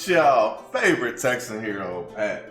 Y'all favorite Texan hero, Pat.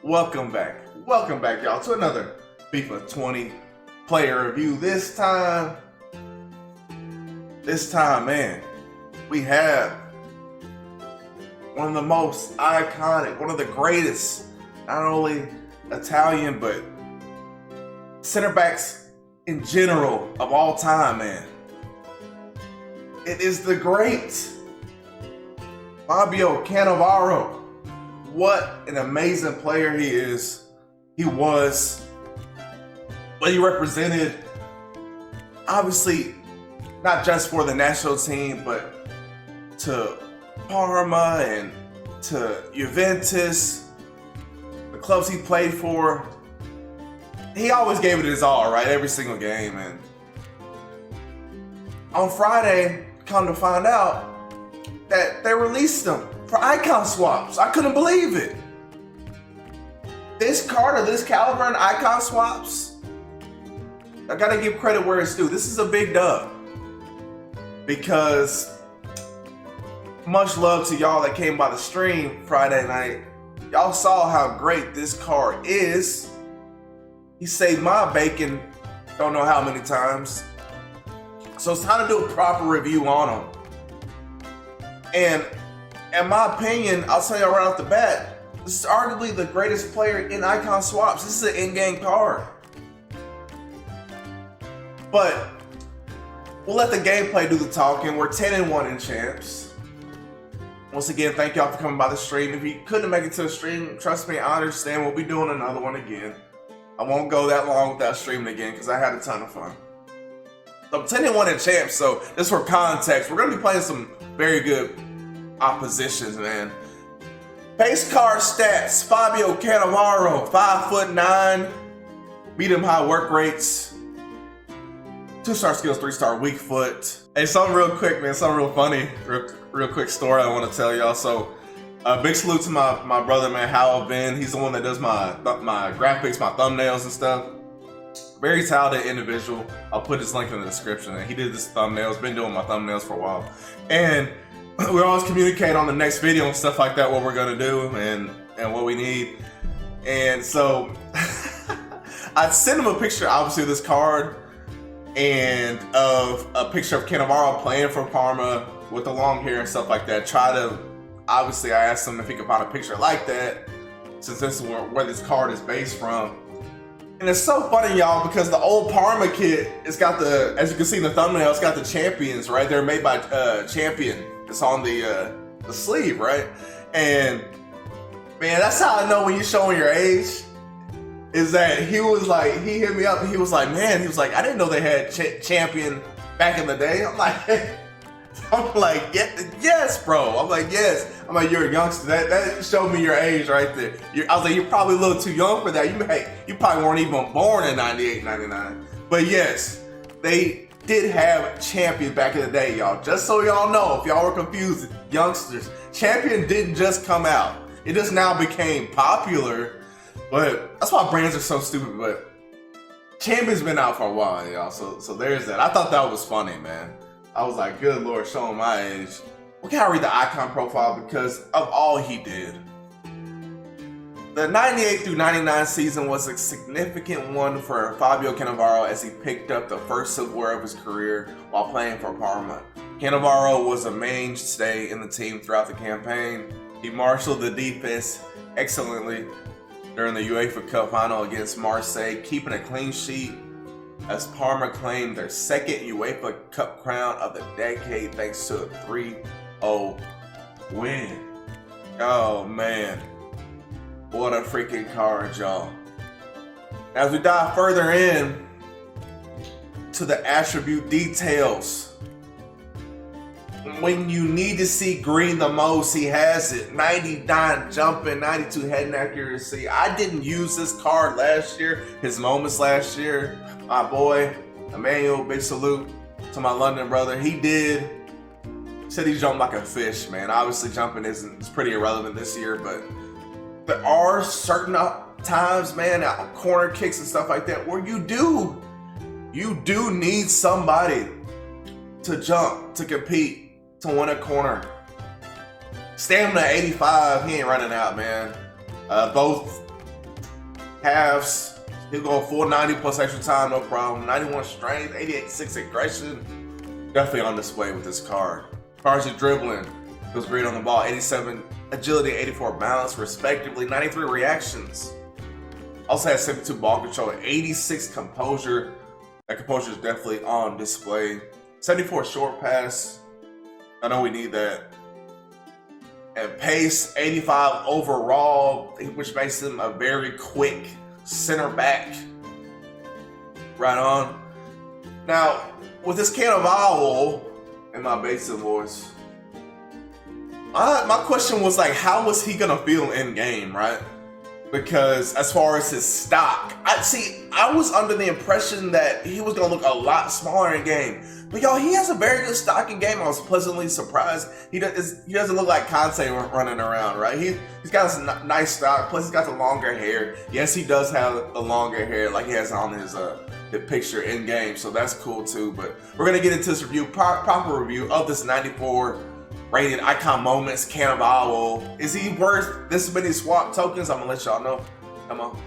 Welcome back, y'all, to another FIFA 20 player review. This time, man, we have one of the most iconic, one of the greatest, not only Italian, but center backs in general of all time, man. It is the great Fabio Cannavaro. What an amazing player he is. He was. What he represented, obviously, not just for the national team, but to Parma and to Juventus, the clubs he played for. He always gave it his all, right? Every single game. And on Friday, come to find out that they released them for icon swaps. I couldn't believe it. This card of this caliber and icon swaps, I gotta give credit where it's due. This is a big dub. Because much love to y'all that came by the stream Friday night. Y'all saw how great this card is. He saved my bacon don't know how many times. So it's time to do a proper review on him. And in my opinion, I'll tell you right off the bat, this is arguably the greatest player in icon swaps. This is an in-game card. But we'll let the gameplay do the talking. We're 10-1 in champs. Once again, thank y'all for coming by the stream. If you couldn't make it to the stream, trust me, I understand. We'll be doing another one again. I won't go that long without streaming again because I had a ton of fun. So I'm 10-1 in champs, so just for context, we're going to be playing some very good oppositions, man. Base card stats: Fabio Cannavaro, 5'9", medium high work rates, 2-star skills, 3-star weak foot. Hey, something real quick, man, something real funny, real quick story I want to tell y'all. So big salute to my brother, man, Howell Ben. He's the one that does my graphics, my thumbnails and stuff. Very talented individual. I'll put his link in the description. And he did this thumbnails, been doing my thumbnails for a while. And we always communicate on the next video and stuff like that, what we're gonna do and what we need. And so I sent him a picture, obviously, of this card and of a picture of Cannavaro playing for Parma with the long hair and stuff like that. Obviously, I asked him if he could find a picture like that, since this is where this card is based from. And it's so funny, y'all, because the old Parma kit, it's got the, as you can see in the thumbnail, it's got the champions, right? They're made by Champion. It's on the sleeve, right? And man, that's how I know when you're showing your age, is that he was like, he hit me up and he was like, man, he was like, I didn't know they had Champion back in the day. I'm like, yes, bro. I'm like, yes. I'm like, you're a youngster. That showed me your age right there. I was like, you're probably a little too young for that. You probably weren't even born in 98, 99. But yes, they did have Champion back in the day, y'all. Just so y'all know, if y'all were confused, youngsters, Champion didn't just come out. It just now became popular. But that's why brands are so stupid. But Champion's been out for a while, y'all. So there's that. I thought that was funny, man. I was like, good Lord, showing my age. We gotta read the icon profile because of all he did. The 98 through 99 season was a significant one for Fabio Cannavaro as he picked up the first silverware of his career while playing for Parma. Cannavaro was a mainstay in the team throughout the campaign. He marshaled the defense excellently during the UEFA Cup final against Marseille, keeping a clean sheet as Parma claimed their second UEFA Cup crown of the decade thanks to a 3-0 win. Oh man, what a freaking card, y'all. As we dive further in to the attribute details, when you need to see green the most, he has it. 99 jumping, 92 heading accuracy. I didn't use this card last year, his moments last year. My boy, Emmanuel, big salute to my London brother. He did. Said he jumped like a fish, man. Obviously, jumping is pretty irrelevant this year, but there are certain times, man, corner kicks and stuff like that, where you do need somebody to jump, to compete, to win a corner. Stamina 85, he ain't running out, man. Both halves, he'll go full 90 plus extra time, no problem. 91 strength, 88.6 aggression. Definitely on display with this card. Card's dribbling, feels great on the ball. 87 agility, 84 balance, respectively. 93 reactions. Also has 72 ball control, 86 composure. That composure is definitely on display. 74 short pass. I know we need that. And pace, 85 overall, which makes him a very quick center back. Right on. Now, with this Cannavaro in my basic voice, my question was like, how was he gonna feel in game, right? Because as far as his stock, I was under the impression that he was gonna look a lot smaller in game. But y'all, he has a very good stock in game. I was pleasantly surprised. He doesn't look like Conte running around, right? He's got this nice stock. Plus, he's got the longer hair. Yes, he does have the longer hair, like he has on his the picture in game. So that's cool too. But we're gonna get into this review, proper review of this 94 rated icon moments. Cannavaro. Is he worth this many swap tokens? I'm gonna let y'all know. Come on.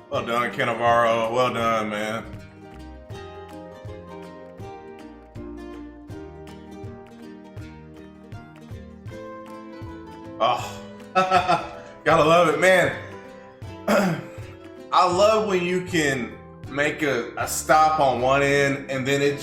Well done, Cannavaro. Well done, man. Oh, gotta love it, man. I love when you can make a stop on one end and then it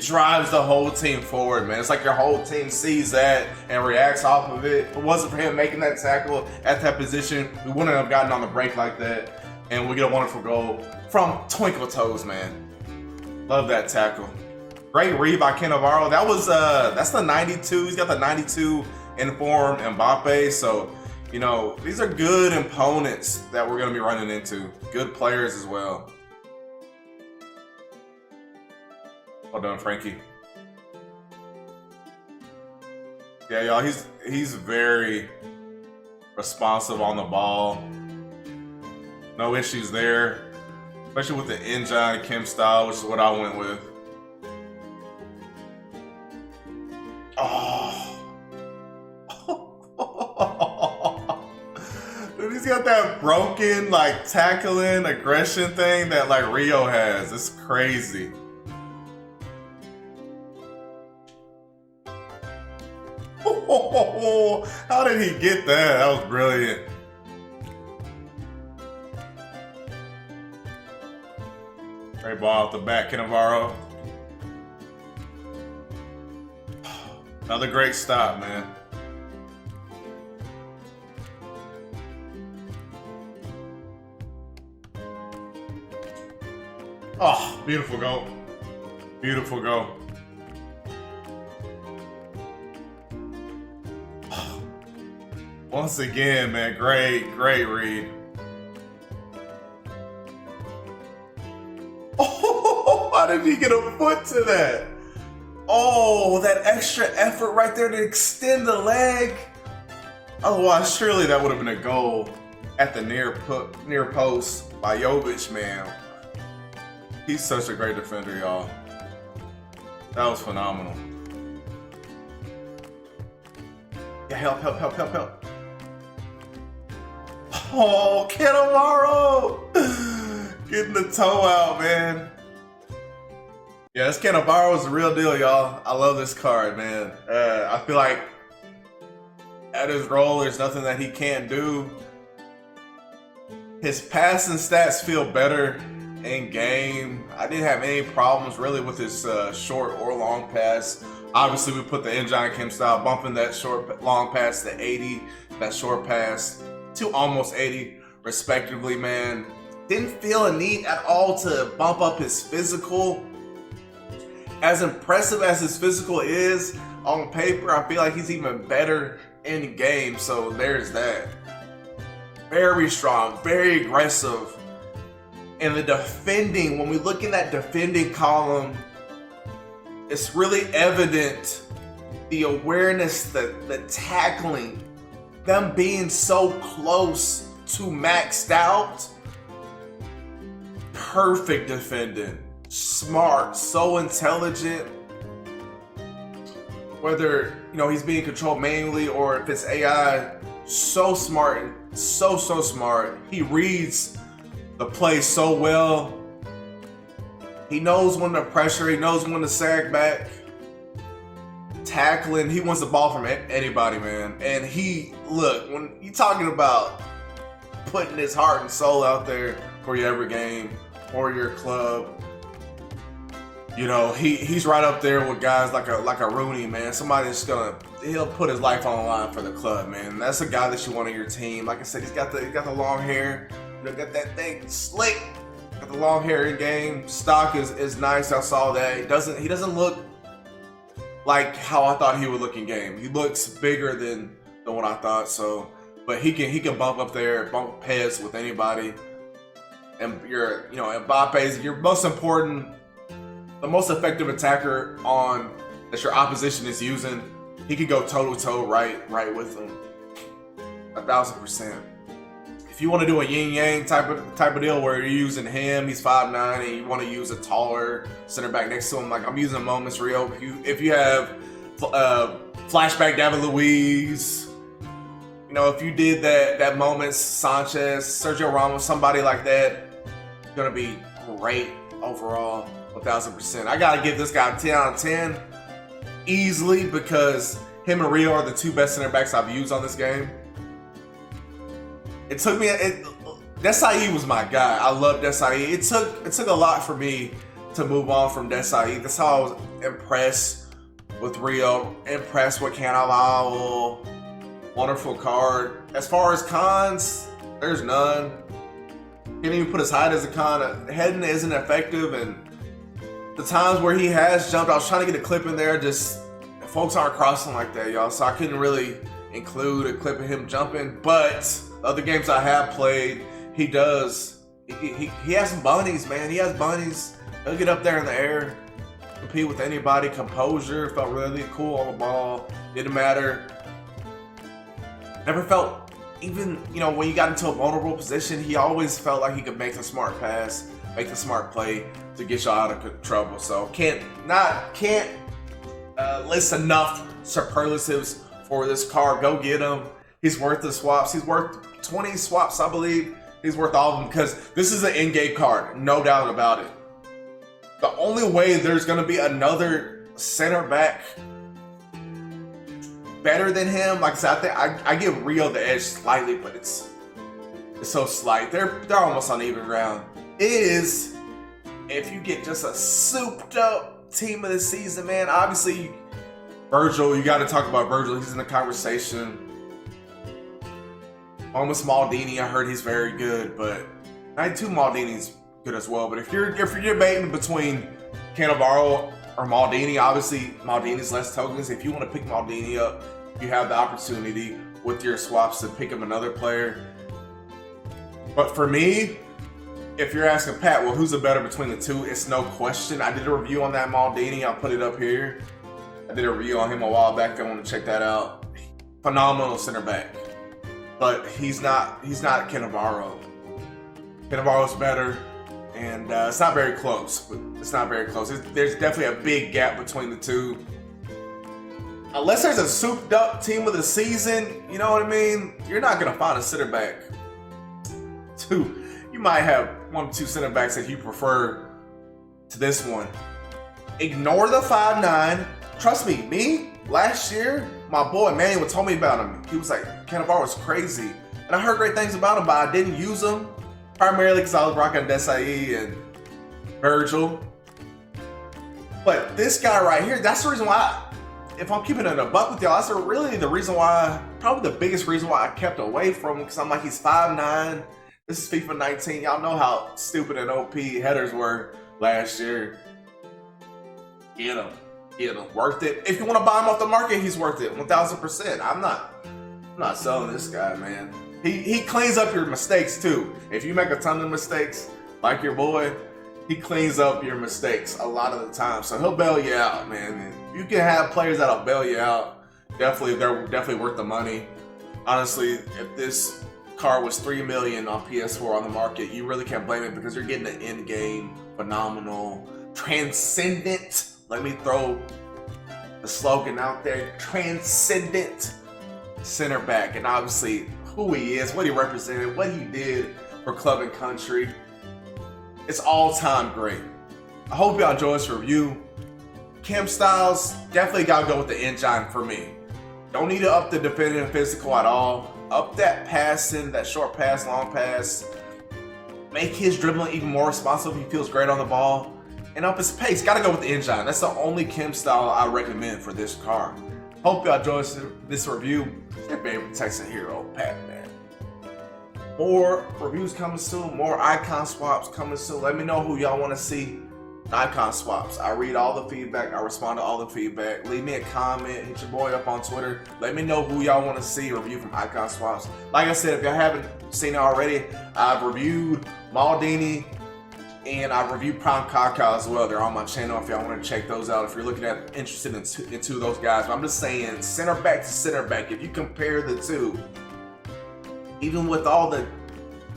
drives the whole team forward, man. It's like your whole team sees that and reacts off of it. If it wasn't for him making that tackle at that position, we wouldn't have gotten on the break like that. And we get a wonderful goal from Twinkle Toes, man. Love that tackle. Great read by Cannavaro. That's the 92. He's got the 92 informed Mbappe. So, you know, these are good opponents that we're gonna be running into. Good players as well. Well done, Frankie. Yeah, y'all, he's very responsive on the ball. No issues there, especially with the Engine Kim style, which is what I went with. Oh. Dude, he's got that broken, like, tackling aggression thing that, like, Rio has. It's crazy. How did he get that? That was brilliant. Great ball off the back, Cannavaro. Another great stop, man. Oh, beautiful goal. Beautiful goal. Once again, man, great read. Oh, how did he get a foot to that? Oh, that extra effort right there to extend the leg. Otherwise, surely that would have been a goal at the near post by Jovic, man. He's such a great defender, y'all. That was phenomenal. Yeah, help. Oh, Cannavaro! Getting the toe out, man. Yeah, this Cannavaro is the real deal, y'all. I love this card, man. I feel like at his role, there's nothing that he can't do. His passing stats feel better in game. I didn't have any problems really with his short or long pass. Obviously, we put the Engine Kim style, bumping that short long pass to 80, that short pass to almost 80, respectively, man. Didn't feel a need at all to bump up his physical. As impressive as his physical is on paper, I feel like he's even better in game, so there's that. Very strong, very aggressive. And the defending, when we look in that defending column, it's really evident the awareness, the tackling, them being so close to maxed out. Perfect defending. smart, so intelligent. Whether, you know, he's being controlled manually or if it's AI, so smart and so smart. He reads the play so well. He knows when to pressure, he knows when to sag back. Tackling, he wants the ball from anybody, man. And look, when you're talking about putting his heart and soul out there for your every game, for your club, you know, he's right up there with guys like a Rooney, man. Somebody that's he'll put his life on the line for the club, man. That's a guy that you want on your team. Like I said, he's got the long hair, you know, got that thing slick, got the long hair in game. Stock is nice. I saw that. He doesn't look like how I thought he would look in game. He looks bigger than what I thought. So, but he can bump up there, bump heads with anybody. And Mbappe's your most important, the most effective attacker that your opposition is using. He could go toe to toe right with them, 1,000%. If you want to do a yin yang type of deal where you're using him, he's 5'9", and you want to use a taller center back next to him, like I'm using moments Rio. If you have flashback David Luiz, you know, if you did that moments Sanchez, Sergio Ramos, somebody like that, gonna be great overall, 1,000%. I gotta give this guy 10 out of 10 easily because him and Rio are the two best center backs I've used on this game. It took me. Desai was my guy. I love Desai. It took a lot for me to move on from Desai. That's how I was impressed with Rio. Impressed with Cannavaro. Wonderful card. As far as cons, there's none. Can't even put his height as a con. Heading isn't effective, and the times where he has jumped, I was trying to get a clip in there. Just folks aren't crossing like that, y'all. So I couldn't really include a clip of him jumping, but other games I have played, he does. He has some bunnies, man. He has bunnies. He'll get up there in the air, compete with anybody. Composure, felt really cool on the ball. Didn't matter. Never felt, even, you know, when you got into a vulnerable position, he always felt like he could make the smart pass, make the smart play to get you out of trouble. So can't list enough superlatives for this card. Go get him. He's worth the swaps. He's worth 20 swaps, I believe. He's worth all of them because this is an in-game card, no doubt about it. The only way there's going to be another center back better than him, like I said, I think I give Rio the edge slightly, but it's so slight. They're almost on even ground. Is if you get just a souped up team of the season, man. Obviously, Virgil, you got to talk about Virgil. He's in the conversation. Almost Maldini, I heard he's very good, but 92 Maldini's good as well. But if you're debating between Cannavaro or Maldini, obviously Maldini's less tokens. If you want to pick Maldini up, you have the opportunity with your swaps to pick up another player. But for me, if you're asking Pat, well, who's the better between the two? It's no question. I did a review on that Maldini. I'll put it up here. I did a review on him a while back. I want to check that out. Phenomenal center back. But he's not Cannavaro. Cannavaro's better, and it's not very close. But it's not very close. There's definitely a big gap between the two. Unless there's a souped-up team of the season, you know what I mean? You're not gonna find a center back. You might have 1 or 2 center backs that you prefer to this one. Ignore the 5'9". Trust me, last year, my boy Manuel told me about him. He was like, Cannavaro was crazy. And I heard great things about him, but I didn't use him. Primarily because I was rocking Desai and Virgil. But this guy right here, that's the reason why, if I'm keeping it a buck with y'all, that's really the reason why, probably the biggest reason why I kept away from him, because I'm like, he's 5'9". This is FIFA 19. Y'all know how stupid and OP headers were last year. Get him. Worth it. If you want to buy him off the market, he's worth it. 1,000%. I'm not selling this guy, man. He cleans up your mistakes too. If you make a ton of mistakes, like your boy, he cleans up your mistakes a lot of the time. So he'll bail you out, man. And you can have players that'll bail you out. They're definitely worth the money. Honestly, if this card was $3 million on PS4 on the market, you really can't blame it because you're getting an in-game phenomenal transcendent. Let me throw the slogan out there. Transcendent center back. And obviously who he is, what he represented, what he did for club and country. It's all-time great. I hope y'all enjoy this review. Kim Styles, definitely gotta go with the engine for me. Don't need to up the defending and physical at all. Up that passing, that short pass, long pass. Make his dribbling even more responsive. He feels great on the ball. And up his pace. Gotta go with the engine. That's the only Kim style I recommend for this car. Hope y'all enjoy this review. Your favorite Texan hero, Pat, man. More reviews coming soon. More icon swaps coming soon. Let me know who y'all want to see. Icon swaps. I read all the feedback. I respond to all the feedback. Leave me a comment. Hit your boy up on Twitter. Let me know who y'all want to see a review from icon swaps. Like I said, if y'all haven't seen it already, I've reviewed Maldini and I've reviewed Prime Kaká as well. They're on my channel if y'all want to check those out. If you're looking at interested in two of those guys, but I'm just saying center back to center back. If you compare the two, even with all the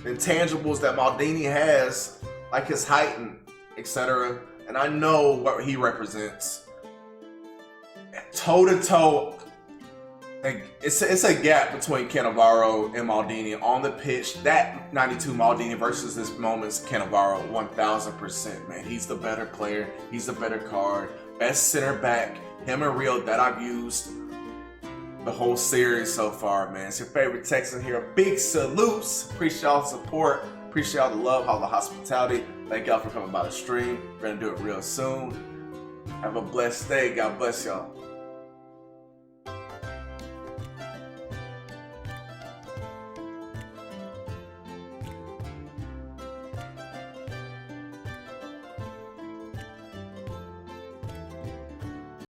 intangibles that Maldini has, like his height and etc., and I know what he represents. Toe to toe, it's a gap between Cannavaro and Maldini on the pitch. That 92 Maldini versus this moment's Cannavaro, 1000%, man. He's the better player. He's the better card. Best center back, him and Riot that I've used the whole series so far, man. It's your favorite Texan here. Big salutes. Appreciate y'all the support. Appreciate all the love, all the hospitality. Thank y'all for coming by the stream. We're gonna do it real soon. Have a blessed day. God bless y'all.